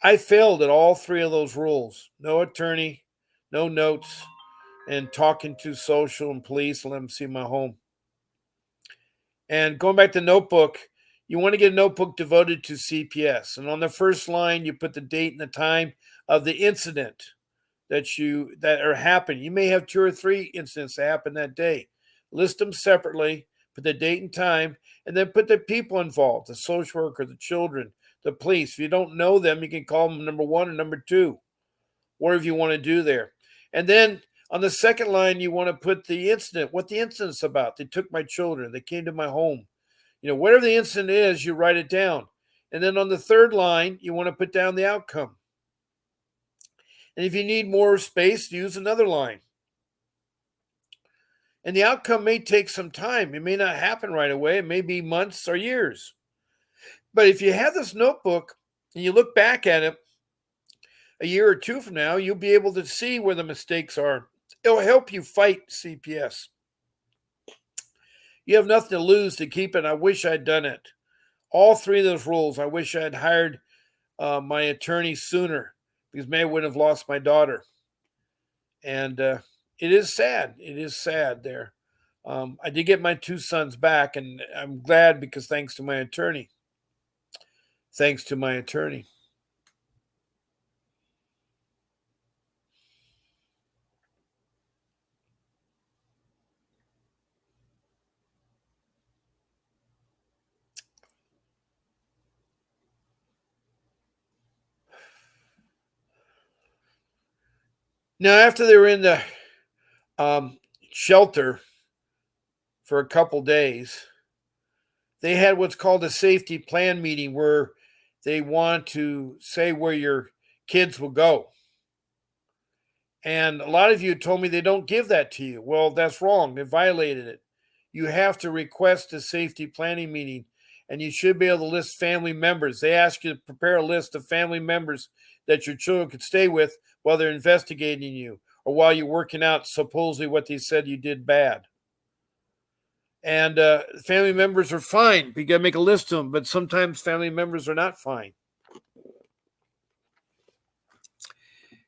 I failed at all 3 of those rules. No attorney, no notes, and talking to social and police and let them see my home. And going back to notebook, you want to get a notebook devoted to CPS. And on the first line, you put the date and the time of the incident that are happening. You may have 2 or 3 incidents that happen that day. List them separately, put the date and time, and then put the people involved, the social worker, the children, the police. If you don't know them, you can call them number 1 or number 2, whatever you want to do there. And then on the second line, you want to put the incident, what the incident's about. They took my children. They came to my home. Whatever the incident is, you write it down. And then on the third line, you want to put down the outcome. And if you need more space, use another line. And the outcome may take some time. It may not happen right away. It may be months or years. But if you have this notebook and you look back at it a year or 2 from now, you'll be able to see where the mistakes are. It'll help you fight CPS. You have nothing to lose to keep it. I wish I'd done it. All 3 of those rules, I wish I had hired my attorney sooner, because maybe I wouldn't have lost my daughter. And it is sad. It is sad there. I did get my 2 sons back, and I'm glad because thanks to my attorney. Now, after they were in the shelter for a couple days, they had what's called a safety plan meeting where they want to say where your kids will go. And a lot of you told me they don't give that to you. Well, that's wrong. They violated it. You have to request a safety planning meeting, and you should be able to list family members. They ask you to prepare a list of family members that your children could stay with while they're investigating you or while you're working out supposedly what they said you did bad. And family members are fine. You got to make a list of them, but sometimes family members are not fine.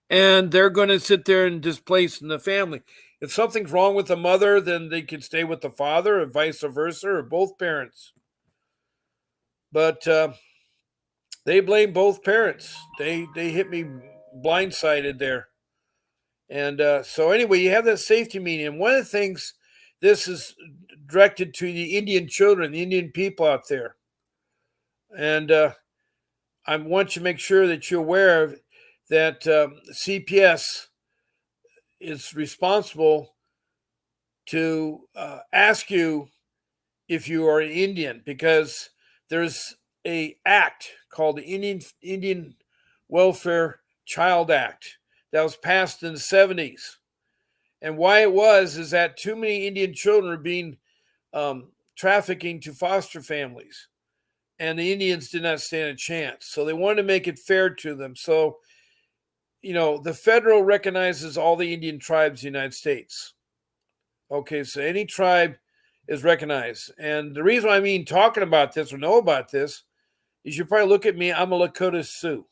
And they're going to sit there and displace in the family. If something's wrong with the mother, then they can stay with the father, or vice versa, or both parents. But they blame both parents. They hit me blindsided there. And so anyway, you have that safety meeting. And one of the things, this is directed to the Indian children, the Indian people out there. And I want you to make sure that you're aware of that CPS is responsible to ask you if you are an Indian, because there's a act called the Indian Welfare Child Act that was passed in the 70s. And why it was is that too many Indian children are being trafficking to foster families, and the Indians did not stand a chance. So they wanted to make it fair to them. So, the federal recognizes all the Indian tribes in the United States. Okay, so any tribe is recognized. And the reason I talking about this or know about this is you probably look at me, I'm a Lakota Sioux.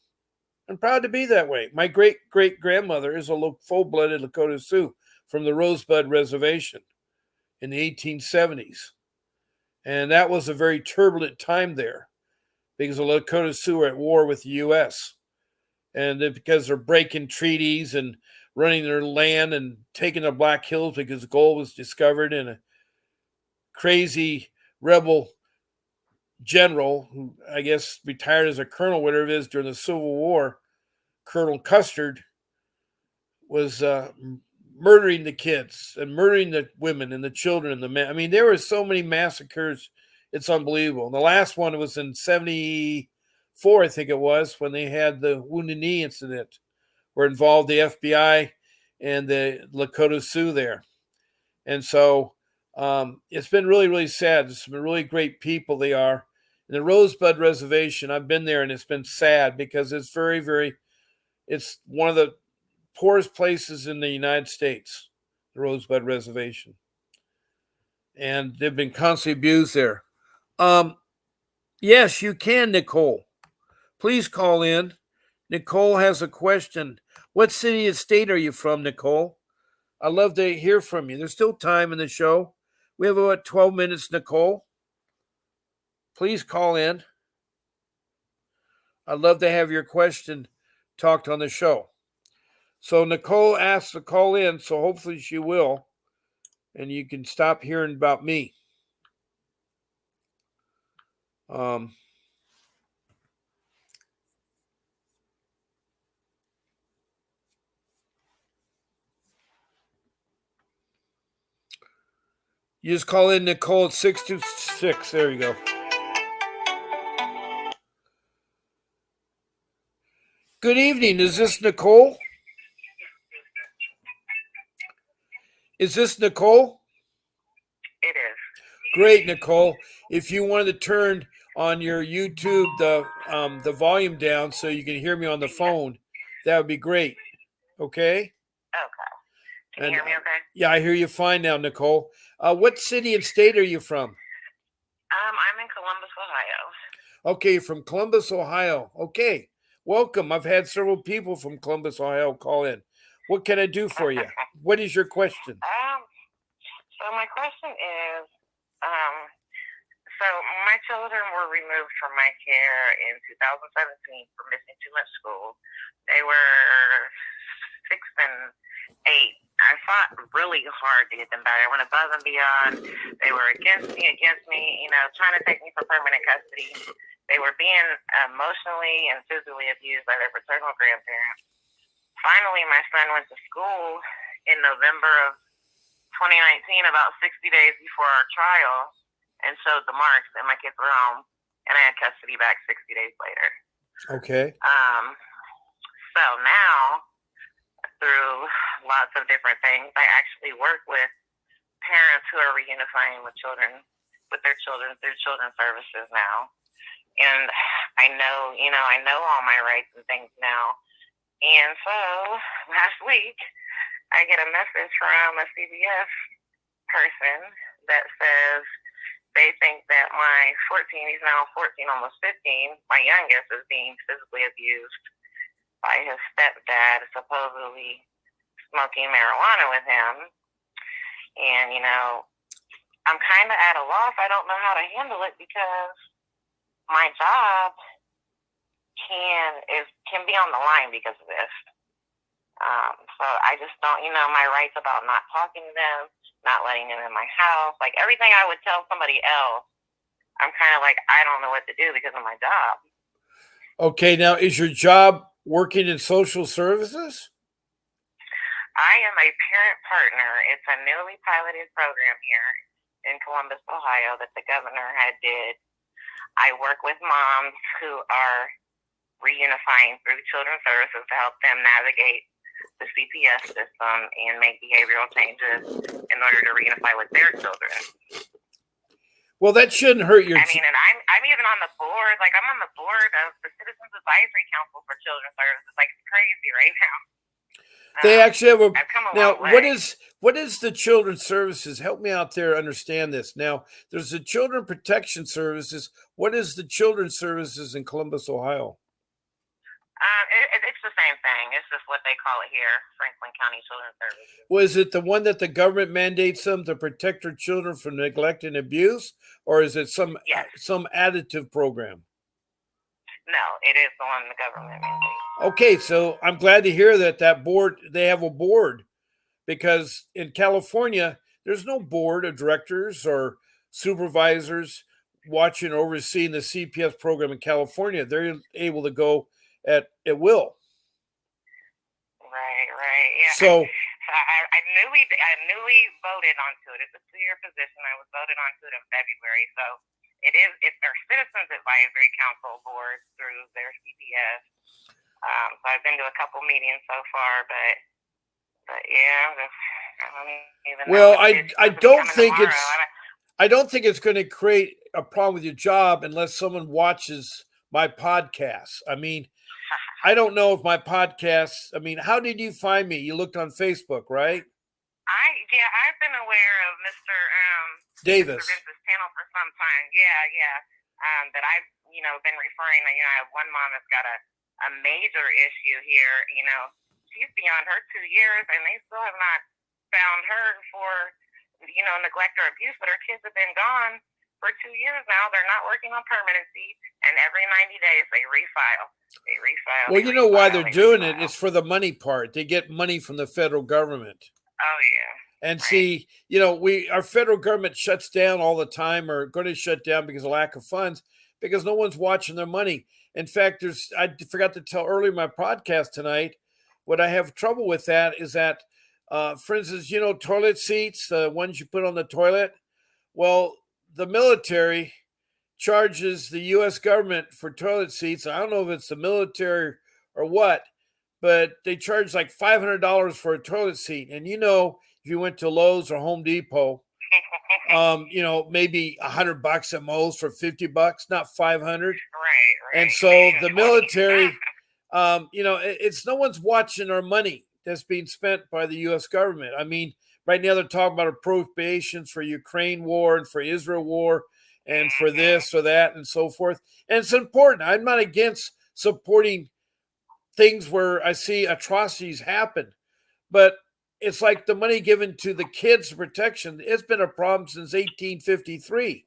I'm proud to be that way. My great-great-grandmother is a full-blooded Lakota Sioux from the Rosebud Reservation in the 1870s. And that was a very turbulent time there because the Lakota Sioux were at war with the U.S. And because they're breaking treaties and running their land and taking the Black Hills because gold was discovered, and a crazy rebel general who I guess retired as a colonel, whatever it is, during the Civil War, Colonel Custard, was murdering the kids and murdering the women and the children and the men. There were so many massacres. It's unbelievable. And the last one was in 74, I think it was, when they had the Wounded Knee incident where it involved the FBI and the Lakota Sioux there. And so it's been really, really sad. There's some really great people they are. And the Rosebud Reservation, I've been there, and it's been sad because it's very, very, it's one of the poorest places in the United States, the Rosebud Reservation. And they've been constantly abused there. Yes, you can, Nicole. Please call in. Nicole has a question. What city and state are you from, Nicole? I'd love to hear from you. There's still time in the show. We have about 12 minutes, Nicole. Please call in. I'd love to have your question talked on the show. So Nicole asked to call in, so hopefully she will. And you can stop hearing about me. You just call in, Nicole, at 626. There you go. Good evening. Is this Nicole? Is this Nicole? It is. Great, Nicole. If you wanted to turn on your YouTube the volume down so you can hear me on the phone, that would be great. Okay? Okay. Can you hear me okay? Yeah, I hear you fine now, Nicole. What city and state are you from? I'm in Columbus, Ohio. Okay, from Columbus, Ohio. Okay. Welcome. I've had several people from Columbus, Ohio call in. What can I do for you? What is your question? So my question is, so my children were removed from my care in 2017 for missing too much school. They were 6 and 8. I fought really hard to get them back. I went above and beyond. They were against me, trying to take me for permanent custody. They were being emotionally and physically abused by their paternal grandparents. finally, my son went to school in November of 2019, about 60 days before our trial, and showed the marks, and my kids were home, and I had custody back 60 days later. Okay. So now, through lots of different things, I actually work with parents who are reunifying with their children through children's services now. And I know all my rights and things now. And so last week, I get a message from a CPS person that says they think that my 14, he's now 14, almost 15, my youngest, is being physically abused by his stepdad, supposedly smoking marijuana with him. And, I'm kind of at a loss. I don't know how to handle it because my job can be on the line because of this. So I just don't, my rights about not talking to them, not letting them in my house, like everything I would tell somebody else, I'm kind of like, I don't know what to do because of my job. Okay, now is your job working in social services? I am a parent partner. It's a newly piloted program here in Columbus, Ohio that the governor had did. I work with moms who are reunifying through children's services to help them navigate the CPS system and make behavioral changes in order to reunify with their children. Well, that shouldn't hurt your. And I'm even on the board. Like, I'm on the board of the Citizens Advisory Council for Children's Services. Like, it's crazy right now. They actually have I've come a now. long way. What is the Children's Services? Help me out there. Understand this. Now, there's the Children Protection Services. What is the Children's Services in Columbus, Ohio? It's the same thing. It's just what they call it here, Franklin County Children's Services. Was it the one that the government mandates them to protect their children from neglect and abuse, or is it some additive program? No, it is the one the government mandates. Okay, so I'm glad to hear that board, they have a board, because in California, there's no board of directors or supervisors watching, overseeing the CPS program in California. They're able to go at will. Right. Yeah. So I newly voted onto it. It's a 2-year position. I was voted onto it in February. So it's their Citizens Advisory Council board through their CPS. So I've been to a couple meetings so far, but yeah, I don't even know. Well, I don't think it's going to create a problem with your job unless someone watches my podcast. I mean, I don't know if my podcast. I mean, how did you find me? You looked on Facebook, right? I've been aware of Mr. Davis. Mr. Vince's channel for some time. Yeah. That I've been referring. I have one mom that's got a major issue here. She's beyond her 2 years, and they still have not found her for neglect or abuse. But her kids have been gone for 2 years now. They're not working on permanency, and every 90 days they refile. Well, you know why they're doing it? It's for the money part. They get money from the federal government. Oh yeah. And see, our federal government shuts down all the time, or going to shut down because of lack of funds, because no one's watching their money. In fact, I forgot to tell earlier in my podcast tonight, what I have trouble with that is that, for instance, toilet seats, the ones you put on the toilet. Well, the military charges the U.S. government for toilet seats. I don't know if it's the military or what, but they charge like $500 for a toilet seat. And if you went to Lowe's or Home Depot, maybe $100 at most for $50, not $500. Right. And so the military, it's no one's watching our money that's being spent by the U.S. government. I mean, right now they're talking about appropriations for Ukraine war and for Israel war and for this or that and so forth. And it's important. I'm not against supporting things where I see atrocities happen, but it's like the money given to the kids' protection. It's been a problem since 1853,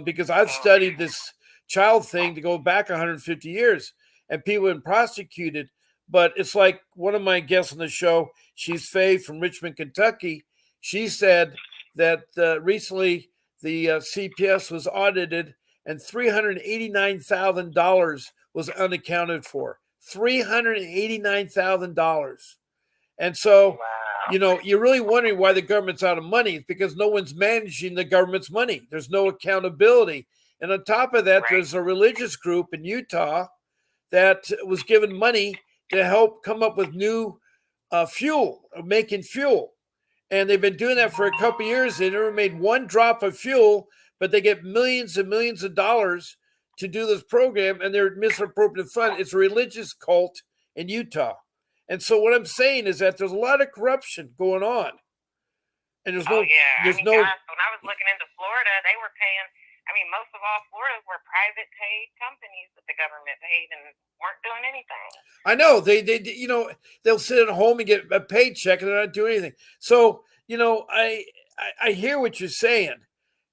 because I've studied this child thing to go back 150 years, and people have been prosecuted. But it's like one of my guests on the show, she's Faye from Richmond, Kentucky. She said that recently the CPS was audited and $389,000 was unaccounted for. $389,000. And so, Wow. you're really wondering why the government's out of money. It's because no one's managing the government's money. There's no accountability. And on top of that, Right. there's a religious group in Utah that was given money to help come up with new fuel, making fuel. And they've been doing that for a couple of years. They never made one drop of fuel, but they get millions and millions of dollars to do this program, and they're misappropriating funds. It's a religious cult in Utah. And so what I'm saying is that there's a lot of corruption going on. And Oh yeah. I there's mean, no, gosh, when I was looking into Florida, they were paying. I mean, most of all Florida were private paid companies that the government paid and weren't doing anything. I know they'll sit at home and get a paycheck and they're not doing anything. So, I hear what you're saying.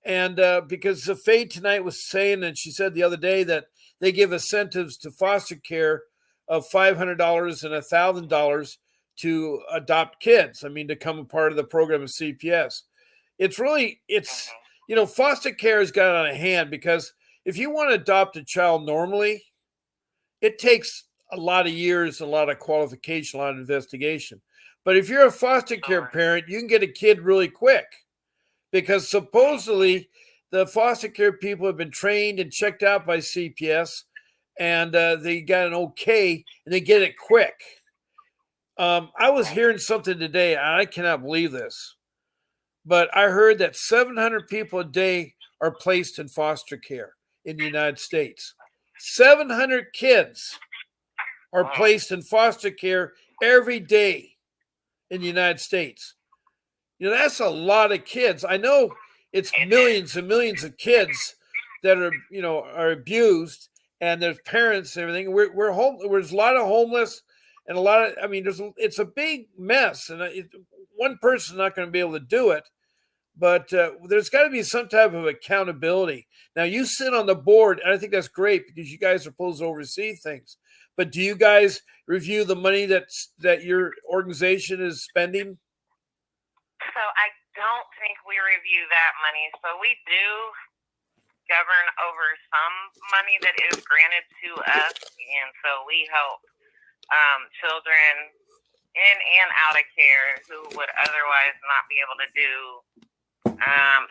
And because the Faye tonight was saying, and she said the other day that they give incentives to foster care of $500 and $1,000 to adopt kids. I mean, to come a part of the program of CPS. Foster care has got on a hand because if you want to adopt a child normally, it takes a lot of years, a lot of qualification, a lot of investigation. But if you're a foster care parent, you can get a kid really quick because supposedly the foster care people have been trained and checked out by CPS, and they got an okay, and they get it quick. I was hearing something today, and I cannot believe this, but I heard that 700 people a day are placed in foster care in the United States. 700 kids are placed in foster care every day in the United States. That's a lot of kids. I know it's millions and millions of kids that are abused, and there's parents and everything. We're home. There's a lot of homeless, and a lot of. I mean, it's a big mess, and one person's not going to be able to do it. But there's got to be some type of accountability. Now, you sit on the board, and I think that's great because you guys are supposed to oversee things. But do you guys review the money that your organization is spending? So I don't think we review that money. So we do govern over some money that is granted to us, and so we help children in and out of care who would otherwise not be able to do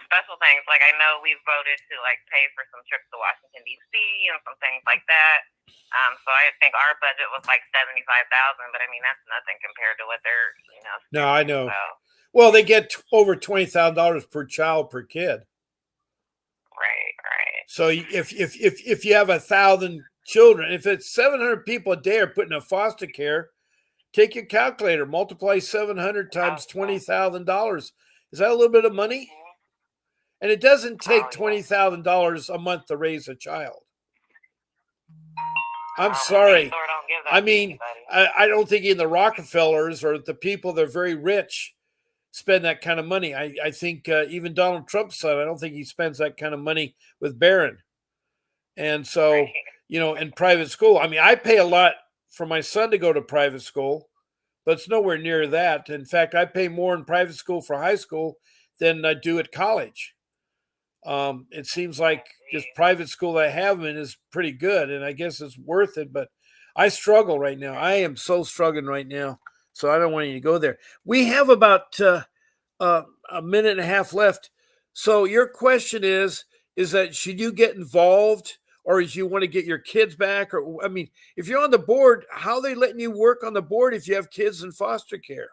special things. Like I know we've voted to pay for some trips to Washington D.C. and some things like that. So I think our budget was $75,000, but I mean that's nothing compared to what they're spending. No, I know. So. Well, they get over $20,000 per child per kid. Right. So if you have 1,000 children, if it's 700 people a day are put in a foster care, take your calculator, multiply 700 times $20,000. Is that a little bit of money? And it doesn't take $20,000 a month to raise a child. I'm sorry. I mean, I don't think even the Rockefellers or the people that are very rich spend that kind of money. I think even Donald Trump's son, I don't think he spends that kind of money with Barron. And so, in private school, I mean, I pay a lot for my son to go to private school, but it's nowhere near that. In fact, I pay more in private school for high school than I do at college. It seems like this private school I have in is pretty good, and I guess it's worth it, but I struggle right now. I am so struggling right now, so I don't want you to go there. We have about a minute and a half left. So your question is that should you get involved, or do you want to get your kids back? Or I mean, if you're on the board, how are they letting you work on the board if you have kids in foster care?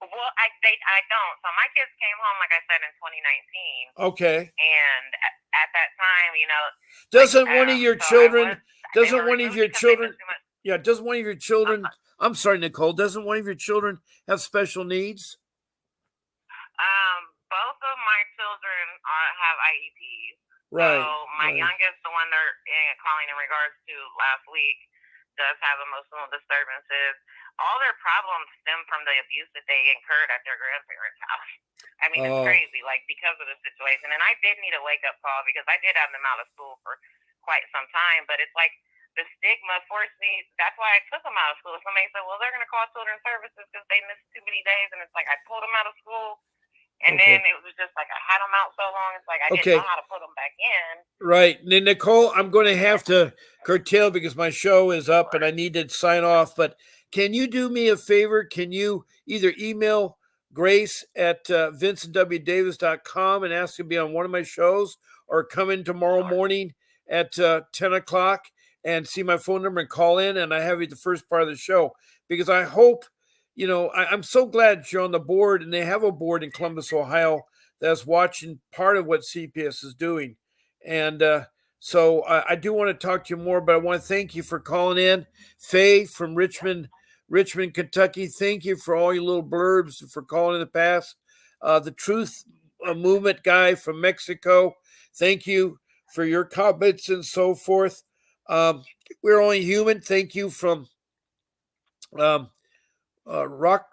Well, I don't. So my kids came home, like I said, in 2019. Okay. And at that time, doesn't one of your children? Doesn't one of your children? Yeah. Doesn't one of your children? I'm sorry, Nicole. Doesn't one of your children have special needs? Both of my children have IEPs. Right. So my youngest, the one they're calling in regards to last week, does have emotional disturbances. All their problems stem from the abuse that they incurred at their grandparents' house. I mean, it's crazy, because of the situation. And I did need a wake-up call because I did have them out of school for quite some time. But it's the stigma forced me. That's why I took them out of school. Somebody said, well, they're going to call children's services because they missed too many days. And it's I pulled them out of school. And then it was just I had them out so long. It's I didn't know how to put them back in. Right. Nicole, I'm going to have to curtailed because my show is up and I need to sign off. But can you do me a favor? Can you either email Grace at vincentwdavis.com and ask to be on one of my shows, or come in tomorrow morning at 10 o'clock and see my phone number and call in, and I have you the first part of the show? Because I hope, I'm so glad you're on the board, and they have a board in Columbus, Ohio, that's watching part of what CPS is doing. And so I do want to talk to you more, but I want to thank you for calling in. Faye from Richmond, Kentucky, thank you for all your little blurbs and for calling in the past. The Truth Movement guy from Mexico, thank you for your comments and so forth. We're Only Human, thank you from Rock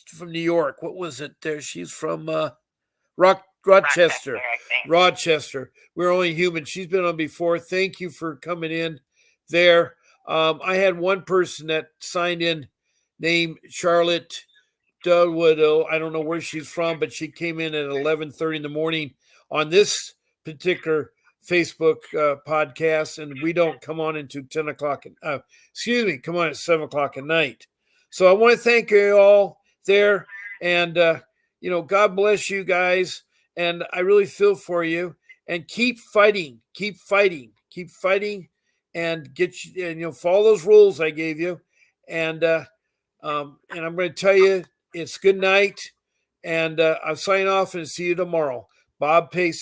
from New York. What was it there? She's from Rochester. Rochester. We're Only Human. She's been on before. Thank you for coming in there. I had one person that signed in named Charlotte Dudwood. I don't know where she's from, but she came in at 11:30 in the morning on this particular Facebook podcast, and we don't come on until 10 o'clock. Come on at 7 o'clock at night. So I want to thank you all there, and God bless you guys, and I really feel for you. And keep fighting, and get you, and follow those rules I gave you, and I'm going to tell you it's good night, and I'll sign off and see you tomorrow. Bob Pace.